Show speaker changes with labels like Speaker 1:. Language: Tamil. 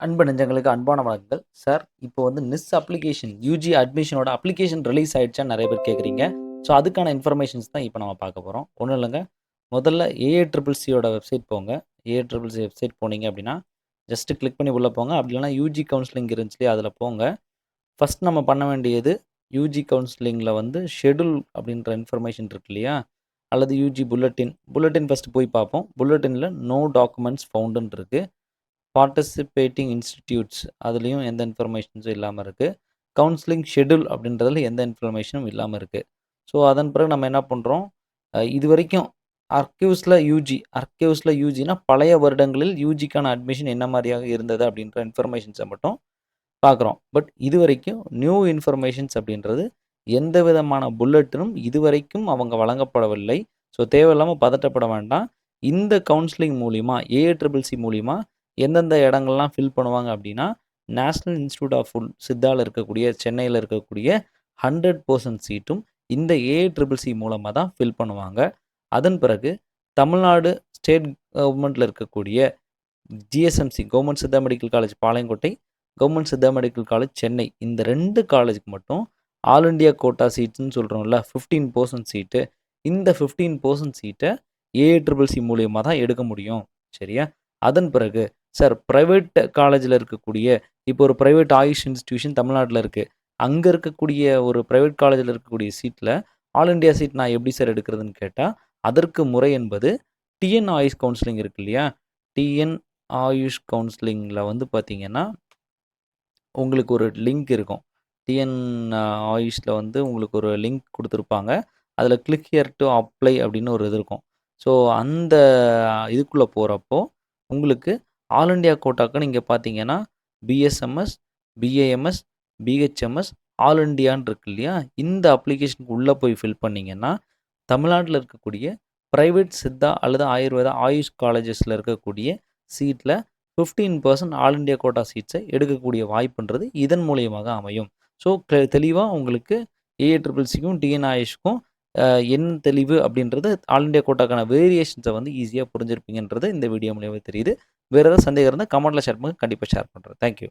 Speaker 1: அன்பு நெஞ்சங்களுக்கு அன்பான வணக்கங்கள் சார். இப்போ வந்து நிஸ் அப்ளிகேஷன் யூஜி அட்மிஷனோட அப்ளிகேஷன் ரிலீஸ் ஆயிடுச்சான்னு நிறைய பேர் கேட்குறீங்க. ஸோ அதுக்கான இன்ஃபர்மேஷன்ஸ் தான் இப்போ நம்ம பார்க்க போகிறோம். ஒன்றும் இல்லைங்க, முதல்ல ஏஏட்ரிபிள்சியோட வெப்சைட் போங்க. ஏஏட்ரிபிள்சி வெப்சைட் போனீங்க அப்படின்னா ஜஸ்ட்டு கிளிக் பண்ணி உள்ளே போங்க. அப்படி இல்லைனா யூஜி கவுன்சிலிங் இருந்துச்சு அதில் போங்க. ஃபஸ்ட் நம்ம பண்ண வேண்டியது யூஜி கவுன்சிலிங்கில் வந்து ஷெடியூல் அப்படின்ற இன்ஃபர்மேஷன் இருக்கு இல்லையா, அல்லது யூஜி புல்லட்டின் ஃபஸ்ட்டு போய் பார்ப்போம். புல்லட்டினில் நோ டாக்குமெண்ட்ஸ் ஃபவுண்டுன்னு இருக்குது. பார்ட்டிசிபேட்டிங் இன்ஸ்டிடியூட்ஸ் அதுலேயும் எந்த இன்ஃபர்மேஷன்ஸும் இல்லாமல் இருக்குது. கவுன்சிலிங் ஷெடியூல் அப்படின்றதுல எந்த இன்ஃபர்மேஷனும் இல்லாமல் இருக்குது. ஸோ அதன் பிறகு நம்ம என்ன பண்ணுறோம், இது வரைக்கும் அர்க்கிவ்ஸில் யூஜினா பழைய வருடங்களில் யூஜிக்கான அட்மிஷன் என்ன மாதிரியாக இருந்தது அப்படின்ற இன்ஃபர்மேஷன்ஸை மட்டும் பார்க்குறோம். பட் இது வரைக்கும் நியூ இன்ஃபர்மேஷன்ஸ் அப்படின்றது எந்த விதமான புல்லட்டினும் இதுவரைக்கும் அவங்க வழங்கப்படவில்லை. ஸோ தேவையில்லாமல் பதட்டப்பட வேண்டாம். இந்த கவுன்சிலிங் மூலிமா ஏஏட்ரிபிள்சி மூலிமா எந்தெந்த இடங்கள்லாம் ஃபில் பண்ணுவாங்க அப்படின்னா, நேஷ்னல் இன்ஸ்டியூட் ஆஃப் சித்தாவில் இருக்கக்கூடிய சென்னையில் இருக்கக்கூடிய 100% சீட்டும் இந்த ஏஏட்ரிபிள்சி மூலமாக தான் ஃபில் பண்ணுவாங்க. அதன் பிறகு தமிழ்நாடு ஸ்டேட் கவர்மெண்ட்டில் இருக்கக்கூடிய GSMC government Siddha medical college Palayamkottai, government Siddha medical college Chennai, இந்த 2 காலேஜுக்கு மட்டும் ஆல் இண்டியா கோட்டா சீட்ஸ்ன்னு சொல்கிறோம்ல 15% சீட்டு, இந்த 15% சீட்டை ஏஏட்ரிபிள்சி மூலியமாக தான் எடுக்க முடியும். சரியா? அதன் பிறகு சார் ப்ரைவேட் காலேஜில் இருக்கக்கூடிய இப்போ ஒரு ப்ரைவேட் ஆயுஷ் இன்ஸ்டிடியூஷன் தமிழ்நாட்டில் இருக்குது. அங்கே இருக்கக்கூடிய ஒரு ப்ரைவேட் காலேஜில் இருக்கக்கூடிய சீட்டில் ஆல் இண்டியா சீட் நான் எப்படி சார் எடுக்கிறதுன்னு கேட்டால், அதற்கு முறை என்பது டிஎன் ஆயுஷ் கவுன்சிலிங் இருக்கு இல்லையா, டிஎன் ஆயுஷ் கவுன்சிலிங்கில் வந்து பார்த்திங்கன்னா உங்களுக்கு ஒரு லிங்க் இருக்கும். டிஎன் ஆயுஷில் வந்து உங்களுக்கு ஒரு லிங்க் கொடுத்துருப்பாங்க. அதில் கிளிக் ஹியர் டு அப்ளை அப்படின்னு ஒரு இது இருக்கும். ஸோ அந்த இதுக்குள்ளே போகிறப்போ உங்களுக்கு ஆல் இண்டியா கோட்டாக்கு நீங்கள் பார்த்தீங்கன்னா பிஎஸ்எம்எஸ், பிஏஎம்எஸ், பிஹெச்எம்எஸ், ஆல் இண்டியான்னு இருக்கு இல்லையா, இந்த அப்ளிகேஷனுக்கு உள்ளே போய் ஃபில் பண்ணிங்கன்னா தமிழ்நாட்டில் இருக்கக்கூடிய ப்ரைவேட் சித்தா அல்லது ஆயுர்வேதா ஆயுஷ் காலேஜஸில் இருக்கக்கூடிய சீட்டில் 15% ஆல் இண்டியா கோட்டா சீட்ஸை எடுக்கக்கூடிய வாய்ப்புன்றது இதன் மூலியமாக அமையும். ஸோ தெளிவாக உங்களுக்கு ஏஏட்ரிபிள்சிக்கும் டிஎன் ஆயுஷ்க்கும் என்ன தெளிவு அப்படின்றது ஆல் இண்டியா கோட்டாக்கான வேரியேஷன்ஸை வந்து ஈஸியாக புரிஞ்சிருப்பீங்கன்றது இந்த வீடியோ மூலியமாக தெரியுது. வேறு ஏதாவது சந்தேகம் இருந்தால் கமெண்ட்டில் ஷேர் பண்ணுங்கள், கண்டிப்பாக ஷேர் பண்ணுறேன். தேங்க்யூ.